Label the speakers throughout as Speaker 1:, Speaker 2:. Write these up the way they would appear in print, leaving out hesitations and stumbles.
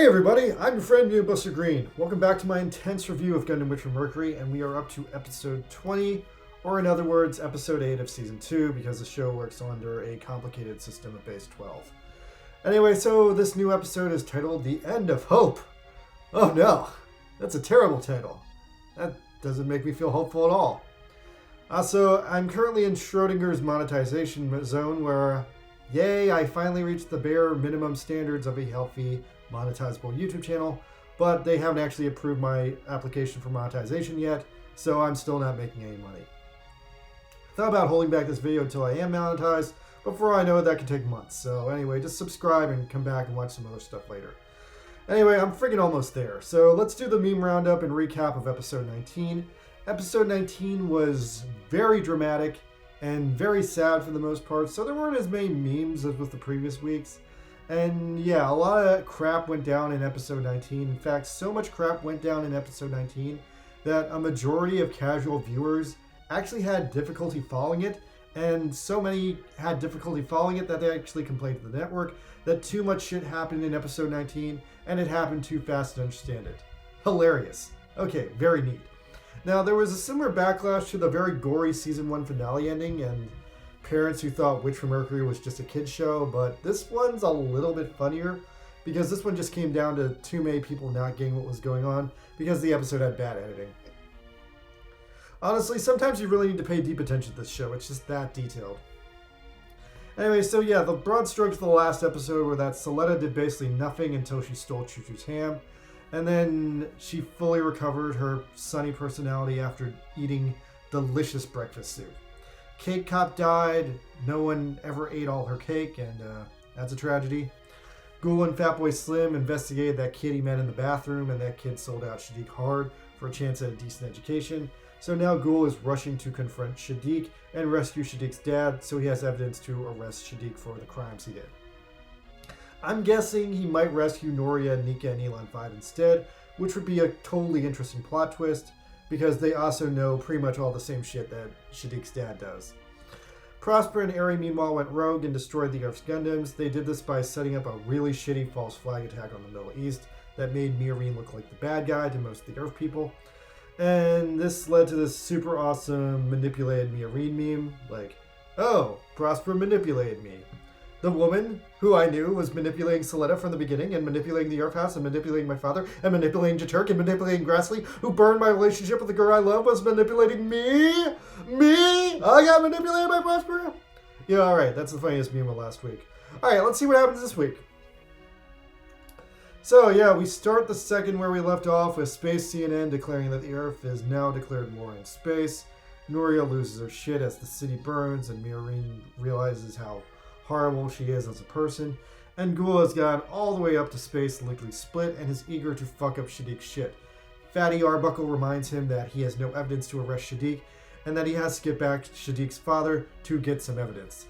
Speaker 1: Hey everybody, I'm your friend Buster Green. Welcome back to my intense review of Gundam Mercury, and we are up to episode 20, or in other words, episode 8 of season 2, because the show works under a complicated system of base 12. Anyway, so this new episode is titled The End of Hope. Oh no, that's a terrible title. That doesn't make me feel hopeful at all. Also, I'm currently in Schrodinger's monetization zone where, yay, I finally reached the bare minimum standards of a healthy monetizable YouTube channel, but they haven't actually approved my application for monetization yet, so I'm still not making any money. I thought about holding back this video until I am monetized, but before I know it, that could take months. So anyway, just subscribe and come back and watch some other stuff later. Anyway, I'm freaking almost there. So let's do the meme roundup and recap of episode 19. Episode 19 was very dramatic and very sad for the most part, so there weren't as many memes as with the previous weeks. And yeah, a lot of crap went down in episode 19. In fact, so much crap went down in episode 19 that a majority of casual viewers actually had difficulty following it. And so many had difficulty following it that they actually complained to the network that too much shit happened in episode 19 and it happened too fast to understand it. Hilarious. Okay, very neat. Now, there was a similar backlash to the very gory season 1 finale ending and parents who thought Witch from Mercury was just a kid's show, but this one's a little bit funnier because this one just came down to too many people not getting what was going on because the episode had bad editing. Honestly, sometimes you really need to pay deep attention to this show. It's just that detailed. Anyway, so yeah, the broad strokes of the last episode were that Suletta did basically nothing until she stole Choo-Choo's ham, and then she fully recovered her sunny personality after eating delicious breakfast soup. Cake Cop died. No one ever ate all her cake, and that's a tragedy. Ghoul and Fatboy Slim investigated that kid he met in the bathroom, and that kid sold out Shaddiq hard for a chance at a decent education. So now Ghoul is rushing to confront Shaddiq and rescue Shaddiq's dad, so he has evidence to arrest Shaddiq for the crimes he did. I'm guessing he might rescue Noria, Nika, and Elon 5 instead, which would be a totally interesting plot twist, because they also know pretty much all the same shit that Shaddiq's dad does. Prosper and Eri meanwhile went rogue and destroyed the Earth's Gundams. They did this by setting up a really shitty false flag attack on the Middle East that made Miorine look like the bad guy to most of the Earth people. And this led to this super awesome manipulated Miorine meme, like, oh, Prosper manipulated me. The woman who I knew was manipulating Suletta from the beginning and manipulating the Earth House and manipulating my father and manipulating Jaturk and manipulating Grassley, who burned my relationship with the girl I love, was manipulating me? Me? I got manipulated by Prosper? Yeah, alright, that's the funniest meme of last week. Alright, let's see what happens this week. So yeah, we start the second where we left off with Space CNN declaring that the Earth is now declared war in space. Noria loses her shit as the city burns and Miorine realizes how horrible she is as a person, and Ghoul has gone all the way up to space lickety split and is eager to fuck up Shaddiq's shit. Fatty Arbuckle reminds him that he has no evidence to arrest Shaddiq and that he has to get back to Shaddiq's father to get some evidence.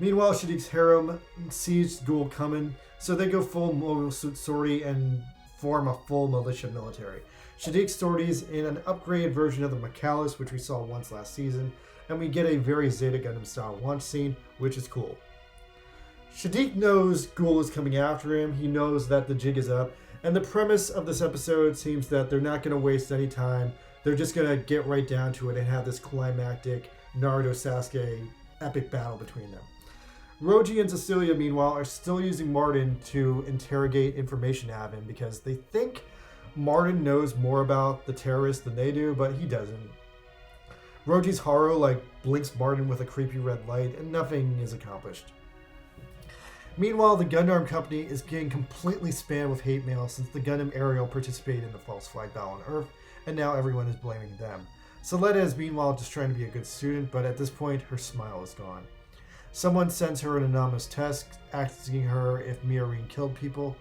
Speaker 1: Meanwhile, Shaddiq's harem sees Ghoul coming, so they go full mobile suit sortie and form a full militia military. Shaddiq sorties in an upgraded version of the Macalus, which we saw once last season, and we get a very Zeta Gundam style launch scene, which is cool. Shaddiq knows Ghoul is coming after him, he knows that the jig is up, and the premise of this episode seems that they're not going to waste any time, they're just going to get right down to it and have this climactic Naruto-Sasuke epic battle between them. Roji and Cecilia, meanwhile, are still using Martin to interrogate information out of him because they think Martin knows more about the terrorists than they do, but he doesn't. Roji's Haru blinks Martin with a creepy red light, and nothing is accomplished. Meanwhile, the Gundam Company is getting completely spammed with hate mail since the Gundam Ariel participated in the false flag battle on Earth, and now everyone is blaming them. Suletta is meanwhile just trying to be a good student, but at this point, her smile is gone. Someone sends her an anonymous text asking her if Miorine killed people,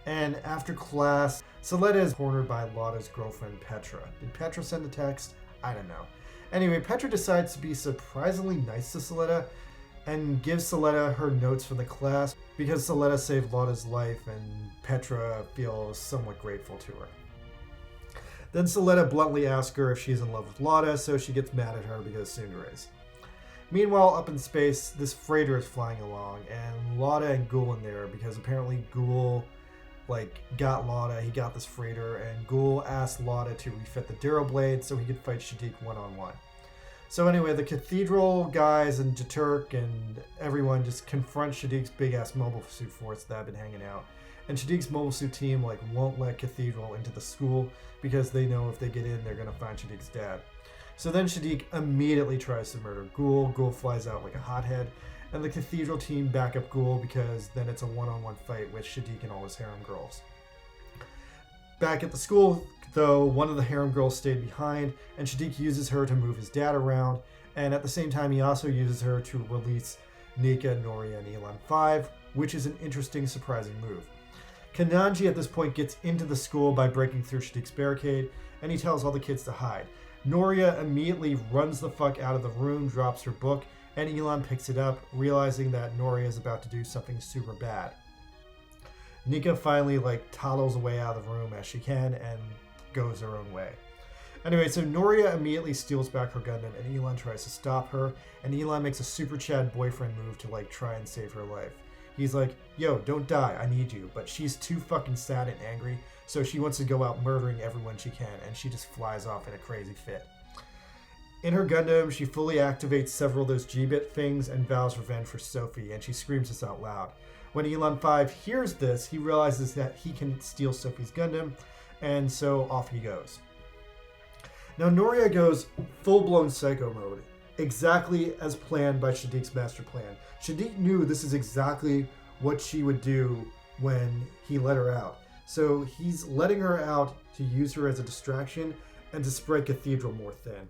Speaker 1: and after class, Suletta is cornered by Lotta's girlfriend Petra. Did Petra send the text? I don't know. Anyway, Petra decides to be surprisingly nice to Suletta and gives Suletta her notes from the class because Suletta saved Lotta's life and Petra feels somewhat grateful to her. Then Suletta bluntly asks her if she's in love with Lotta, so she gets mad at her because Sundare's. Meanwhile, up in space, this freighter is flying along and Lotta and Ghoul in there because apparently Ghoul got Lada, he got this freighter, and Ghoul asked Lada to refit the Darrow Blade so he could fight Shaddiq one-on-one. So anyway, the Cathedral guys and Jaturk and everyone just confront Shaddiq's big-ass mobile suit force that have been hanging out. And Shaddiq's mobile suit team won't let Cathedral into the school because they know if they get in, they're going to find Shaddiq's dad. So then Shaddiq immediately tries to murder Ghoul. Ghoul flies out like a hothead, and the Cathedral team back up Ghoul because then it's a one-on-one fight with Shaddiq and all his harem girls. Back at the school, though, one of the harem girls stayed behind, and Shaddiq uses her to move his dad around, and at the same time he also uses her to release Nika, Noria, and Elan 5, which is an interesting, surprising move. Kananji at this point gets into the school by breaking through Shaddiq's barricade, and he tells all the kids to hide. Noria immediately runs the fuck out of the room, drops her book, and Elan picks it up, realizing that Noria is about to do something super bad. Nika finally toddles away out of the room as she can and goes her own way. Anyway, so Noria immediately steals back her Gundam, and Elan tries to stop her, and Elan makes a super Chad boyfriend move to try and save her life. He's like, yo, don't die, I need you, but she's too fucking sad and angry, so she wants to go out murdering everyone she can, and she just flies off in a crazy fit. In her Gundam, she fully activates several of those G-bit things and vows revenge for Sophie, and she screams this out loud. When Elan 5 hears this, he realizes that he can steal Sophie's Gundam, and so off he goes. Now Noria goes full-blown psycho mode, exactly as planned by Shaddiq's master plan. Shaddiq knew this is exactly what she would do when he let her out. So he's letting her out to use her as a distraction and to spread Cathedral more thin.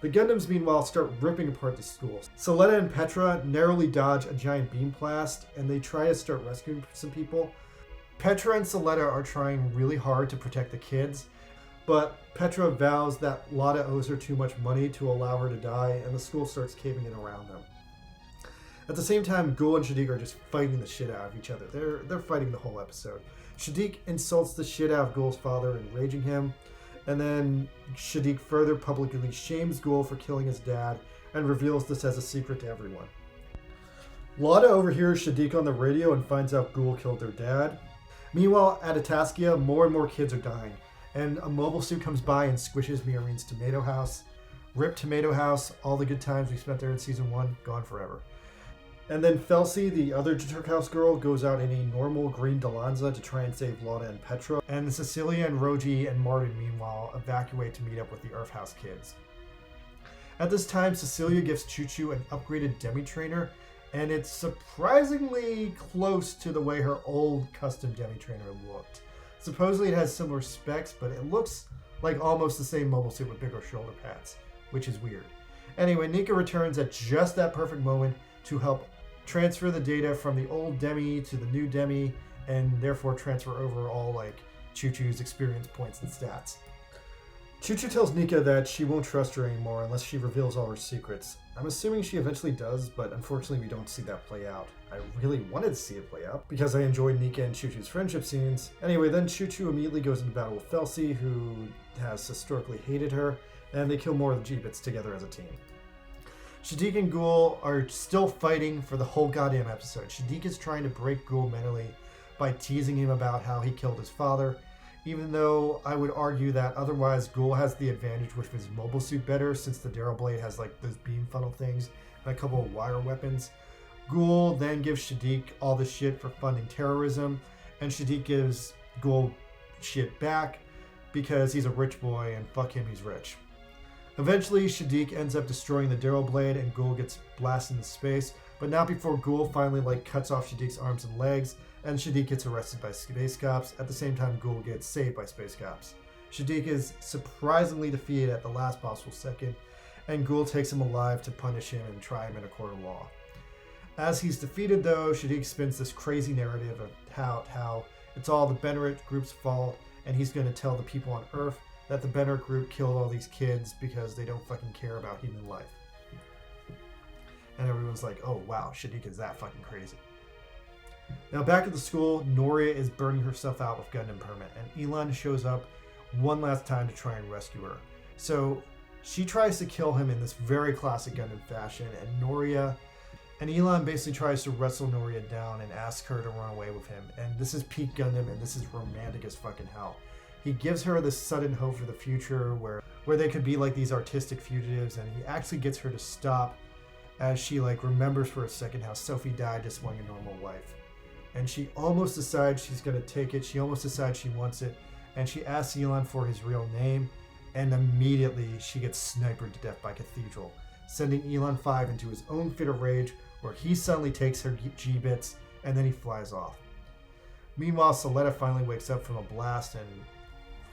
Speaker 1: The Gundams, meanwhile, start ripping apart the schools. Soletta and Petra narrowly dodge a giant beam blast, and they try to start rescuing some people. Petra and Soletta are trying really hard to protect the kids, but Petra vows that Lada owes her too much money to allow her to die, and the school starts caving in around them. At the same time, Ghoul and Shaddiq are just fighting the shit out of each other. They're fighting the whole episode. Shaddiq insults the shit out of Ghoul's father, enraging him, and then Shaddiq further publicly shames Ghoul for killing his dad and reveals this as a secret to everyone. Lada overhears Shaddiq on the radio and finds out Ghoul killed their dad. Meanwhile, at Ataskia, more and more kids are dying, and a mobile suit comes by and squishes Miorine's tomato house. Rip Tomato House, all the good times we spent there in Season 1, gone forever. And then Felsi, the other Jaturk House girl, goes out in a normal green Delanza to try and save Lada and Petra. And Cecilia and Roji and Martin, meanwhile, evacuate to meet up with the Earth House kids. At this time, Cecilia gives Choo-Choo an upgraded demi-trainer, and it's surprisingly close to the way her old custom demi-trainer looked. Supposedly it has similar specs, but it looks like almost the same mobile suit with bigger shoulder pads, which is weird. Anyway, Nika returns at just that perfect moment to help transfer the data from the old Demi to the new Demi, and therefore transfer over all Choo-Choo's experience points and stats. Choo-Choo tells Nika that she won't trust her anymore unless she reveals all her secrets. I'm assuming she eventually does, but unfortunately we don't see that play out. I really wanted to see it play out because I enjoyed Nika and Choo-Choo's friendship scenes. Anyway, then Choo-Choo immediately goes into battle with Felsi, who has historically hated her, and they kill more of the G-Bits together as a team. Shaddiq and Ghoul are still fighting for the whole goddamn episode. Shaddiq is trying to break Ghoul mentally by teasing him about how he killed his father, even though I would argue that otherwise Ghoul has the advantage with his mobile suit better, since the Darrow Blade has those beam funnel things and a couple of wire weapons. Ghoul then gives Shaddiq all the shit for funding terrorism, and Shaddiq gives Ghoul shit back because he's a rich boy and fuck him, he's rich. Eventually, Shaddiq ends up destroying the Darrow Blade and Ghoul gets blasted into space, but not before Ghoul finally cuts off Shaddiq's arms and legs, and Shaddiq gets arrested by space cops. At the same time, Ghoul gets saved by space cops. Shaddiq is surprisingly defeated at the last possible second, and Ghoul takes him alive to punish him and try him in a court of law. As he's defeated, though, Shaddiq spins this crazy narrative of how it's all the Benerit group's fault, and he's going to tell the people on Earth that the Benerit group killed all these kids because they don't fucking care about human life. And everyone's like, oh wow, Shaddiq is that fucking crazy. Now back at the school, Noria is burning herself out with Gundam Permit, and Elan shows up one last time to try and rescue her. So she tries to kill him in this very classic Gundam fashion, and Noria And Elon basically tries to wrestle Noria down and ask her to run away with him. And this is peak Gundam, and this is romantic as fucking hell. He gives her this sudden hope for the future where they could be like these artistic fugitives, and he actually gets her to stop as she like remembers for a second how Sophie died just wanting a normal life. And she almost decides she's going to take it. She almost decides she wants it. And she asks Elon for his real name. And immediately she gets sniped to death by Cathedral, sending Elon 5 into his own fit of rage where he suddenly takes her G-bits and then he flies off. Meanwhile, Soletta finally wakes up from a blast and...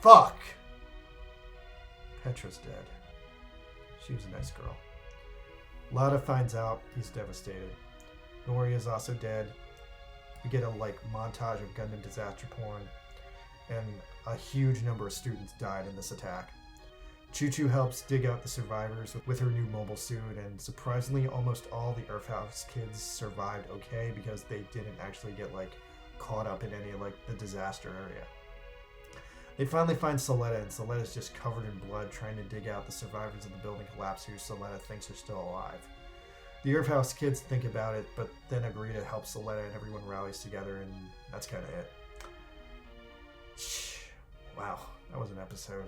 Speaker 1: Fuck! Petra's dead. She was a nice girl. Lada finds out. He's devastated. Noria is also dead. We get a montage of Gundam disaster porn, and a huge number of students died in this attack. Choo-Choo helps dig out the survivors with her new mobile suit, and surprisingly, almost all the Earth House kids survived okay because they didn't actually get caught up in any the disaster area. They finally find Soletta, and Soletta's just covered in blood trying to dig out the survivors of the building collapse who Soletta thinks are still alive. The Earth House kids think about it, but then agree to help Soletta, and everyone rallies together, and that's kind of it. Wow, that was an episode.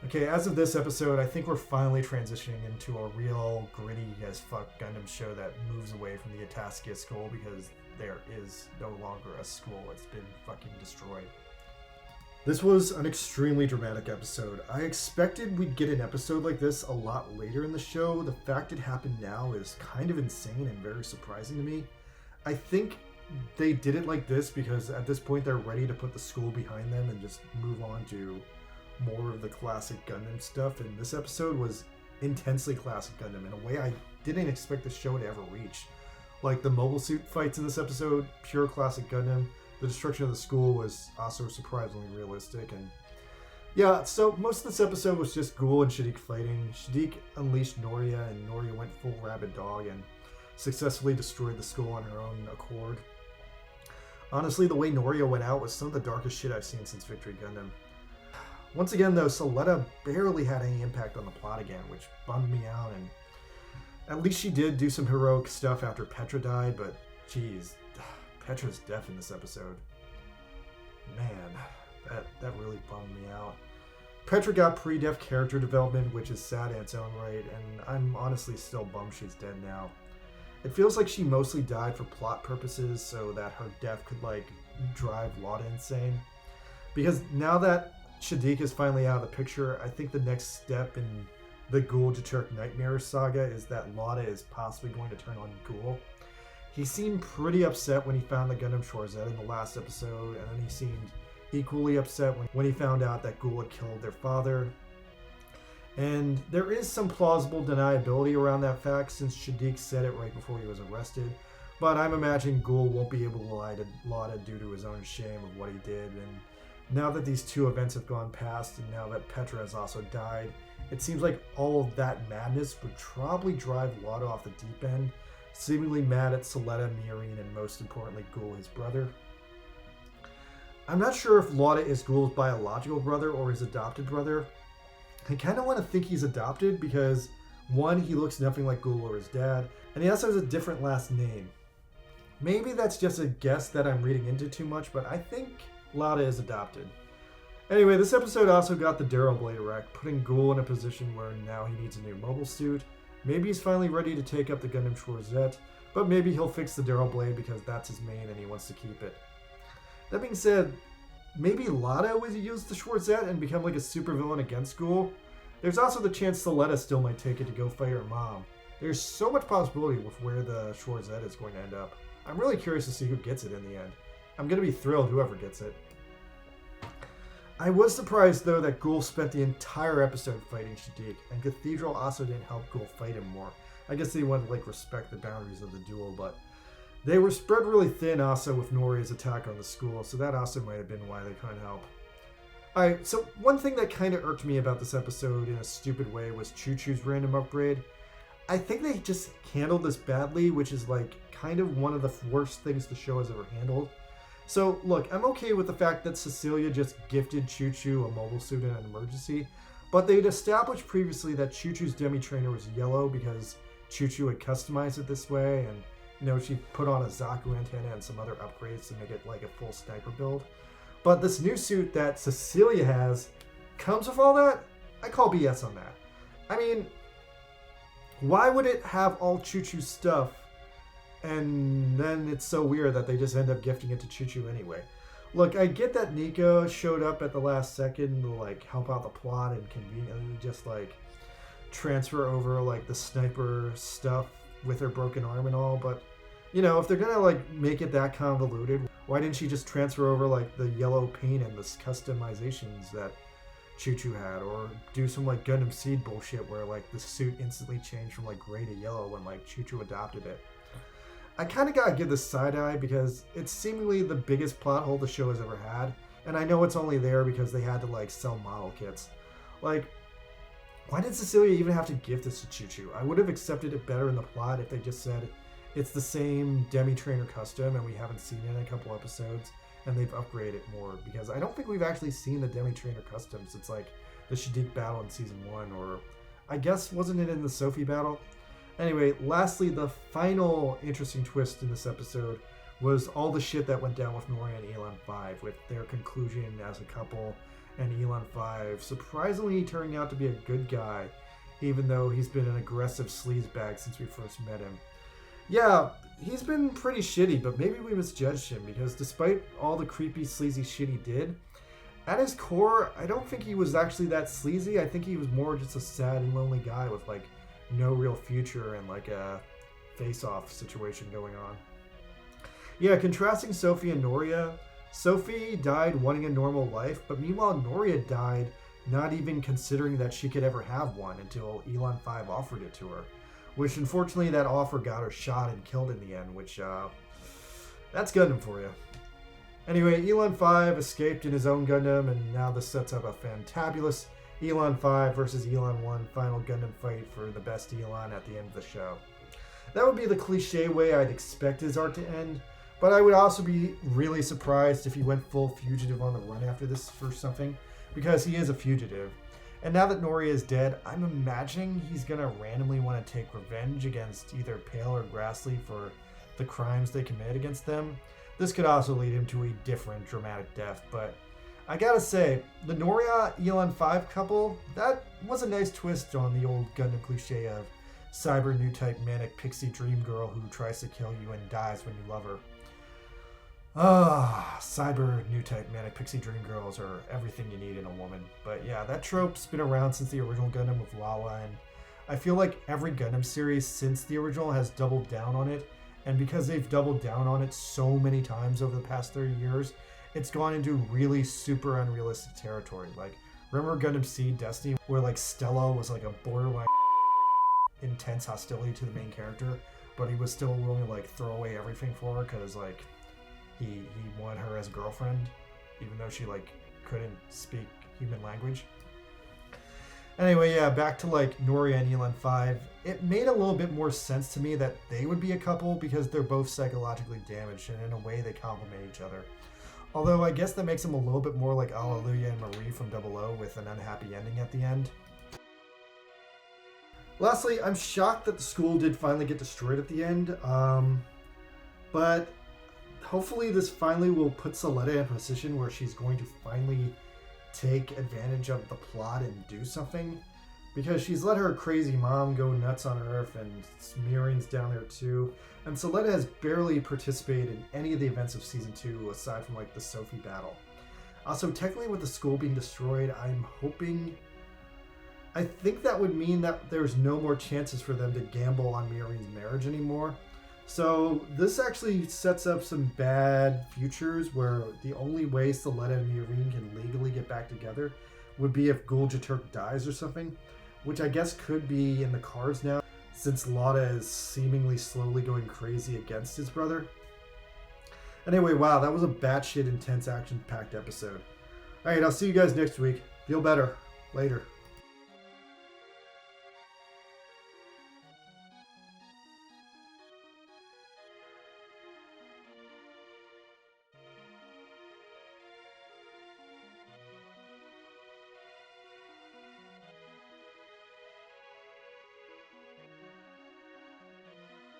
Speaker 1: Okay, as of this episode, I think we're finally transitioning into a real gritty as fuck Gundam show that moves away from the Ataskia school because there is no longer a school. It's been fucking destroyed. This was an extremely dramatic episode. I expected we'd get an episode like this a lot later in the show. The fact it happened now is kind of insane and very surprising to me. I think they did it like this because at this point they're ready to put the school behind them and just move on to more of the classic Gundam stuff. And this episode was intensely classic Gundam in a way I didn't expect the show to ever reach. The mobile suit fights in this episode, pure classic Gundam. The destruction of the school was also surprisingly realistic, and yeah, so most of this episode was just Ghoul and Shaddiq fighting. Shaddiq unleashed Noria, and Noria went full rabid dog and successfully destroyed the school on her own accord. Honestly, the way Noria went out was some of the darkest shit I've seen since Victory Gundam. Once again, though, Soletta barely had any impact on the plot again, which bummed me out, and at least she did do some heroic stuff after Petra died, but geez, Petra's death in this episode. Man, that really bummed me out. Petra got pre-death character development, which is sad in its own right, and I'm honestly still bummed she's dead now. It feels like she mostly died for plot purposes so that her death could drive Lada insane. Because now that Shaddiq is finally out of the picture, I think the next step in the Ghoul Jaturk Nightmare saga is that Lada is possibly going to turn on Ghoul. He seemed pretty upset when he found the Gundam Schwarzette in the last episode, and then he seemed equally upset when he found out that Ghoul had killed their father. And there is some plausible deniability around that fact since Shaddiq said it right before he was arrested, but I'm imagining Ghoul won't be able to lie to Lada due to his own shame of what he did. And now that these two events have gone past, and now that Petra has also died, it seems like all of that madness would probably drive Lada off the deep end, seemingly mad at Soletta, Miorine, and most importantly, Ghoul, his brother. I'm not sure if Lada is Ghoul's biological brother or his adopted brother. I kind of want to think he's adopted because, one, he looks nothing like Ghoul or his dad, and he also has a different last name. Maybe that's just a guess that I'm reading into too much, but I think Lada is adopted. Anyway, this episode also got the Darrow Blade wreck, putting Ghoul in a position where now he needs a new mobile suit. Maybe he's finally ready to take up the Gundam Schwarzette, but maybe he'll fix the Darrow Blade because that's his main and he wants to keep it. That being said, maybe Lada would use the Schwarzette and become a supervillain against Ghoul. There's also the chance Soletta still might take it to go fight her mom. There's so much possibility with where the Schwarzette is going to end up. I'm really curious to see who gets it in the end. I'm going to be thrilled whoever gets it. I was surprised, though, that Ghoul spent the entire episode fighting Shaddiq, and Cathedral also didn't help Ghoul fight him more. I guess they wanted to, respect the boundaries of the duel, but they were spread really thin also with Noria's attack on the school, so that also might have been why they couldn't help. Alright, so one thing that kind of irked me about this episode in a stupid way was Choo-Choo's random upgrade. I think they just handled this badly, which is, kind of one of the worst things the show has ever handled. So, look, I'm okay with the fact that Cecilia just gifted Choo-Choo a mobile suit in an emergency, but they'd established previously that Choo-Choo's demi-trainer was yellow because Choo-Choo had customized it this way, and she put on a Zaku antenna and some other upgrades to make it like a full sniper build. But this new suit that Cecilia has comes with all that. I call BS on that. I mean, why would it have all Choo-Choo stuff, and then it's so weird that they just end up gifting it to Choo-Choo anyway? Look, I get that Nico showed up at the last second to like help out the plot and conveniently just like transfer over like the sniper stuff with her broken arm and all, but if they're gonna like make it that convoluted, why didn't she just transfer over like the yellow paint and the customizations that Choo-Choo had, or do some like Gundam Seed bullshit where like the suit instantly changed from like gray to yellow when like Choo-Choo adopted it? I kind of gotta give this side eye because it's seemingly the biggest plot hole the show has ever had, and I know it's only there because they had to like sell model kits. Like, why did Cecilia even have to gift this to Choo-Choo? I would have accepted it better in the plot if they just said it's the same Demi-Trainer custom and we haven't seen it in a couple episodes and they've upgraded it more, because I don't think we've actually seen the Demi-Trainer custom since like the Shaddiq battle in season 1, or I guess wasn't it in the Sophie battle? Anyway, lastly, the final interesting twist in this episode was all the shit that went down with Noria and Elan 5, with their conclusion as a couple, and Elan 5 surprisingly turning out to be a good guy, even though he's been an aggressive sleazebag since we first met him. Yeah, he's been pretty shitty, but maybe we misjudged him, because despite all the creepy, sleazy shit he did, at his core, I don't think he was actually that sleazy. I think he was more just a sad and lonely guy with like no real future and like a face-off situation going on. Yeah, contrasting Sophie and Noria, Sophie died wanting a normal life, but meanwhile Noria died not even considering that she could ever have one until Elan 5 offered it to her, which unfortunately that offer got her shot and killed in the end, which that's Gundam for you. Anyway, Elan 5 escaped in his own Gundam, and now this sets up a fantabulous Elan 5 versus Elan 1 final Gundam fight for the best Elan at the end of the show. That would be the cliche way I'd expect his arc to end, but I would also be really surprised if he went full fugitive on the run after this for something, because he is a fugitive. And now that Noria is dead, I'm imagining he's gonna randomly want to take revenge against either Pale or Grassley for the crimes they commit against them. This could also lead him to a different dramatic death, but I gotta say, the Noria-Elan 5 couple, that was a nice twist on the old Gundam cliche of cyber new type manic pixie dream girl who tries to kill you and dies when you love her. Cyber new type manic pixie dream girls are everything you need in a woman. But yeah, that trope's been around since the original Gundam with Lala, and I feel like every Gundam series since the original has doubled down on it, and because they've doubled down on it so many times over the past 30 years, it's gone into really super unrealistic territory. Like, remember Gundam Seed Destiny, where like Stella was like a borderline intense hostility to the main character, but he was still willing to like throw away everything for her because like he wanted her as a girlfriend, even though she like couldn't speak human language. Anyway, yeah, back to like Noria and Elan 5. It made a little bit more sense to me that they would be a couple because they're both psychologically damaged, and in a way they complement each other. Although I guess that makes them a little bit more like Alleluia and Marie from Double O with an unhappy ending at the end. Lastly, I'm shocked that the school did finally get destroyed at the end, but hopefully this finally will put Soletta in a position where she's going to finally take advantage of the plot and do something, because she's let her crazy mom go nuts on Earth and Smearing's down there too, and Soletta has barely participated in any of the events of Season 2 aside from like the Sophie battle. Also, technically with the school being destroyed, I think that would mean that there's no more chances for them to gamble on Miorine's marriage anymore. So this actually sets up some bad futures where the only way Soletta and Miorine can legally get back together would be if Guljaturk dies or something, which I guess could be in the cards now, since Lotta is seemingly slowly going crazy against his brother. Anyway, wow, that was a batshit intense action-packed episode. Alright, I'll see you guys next week. Feel better. Later.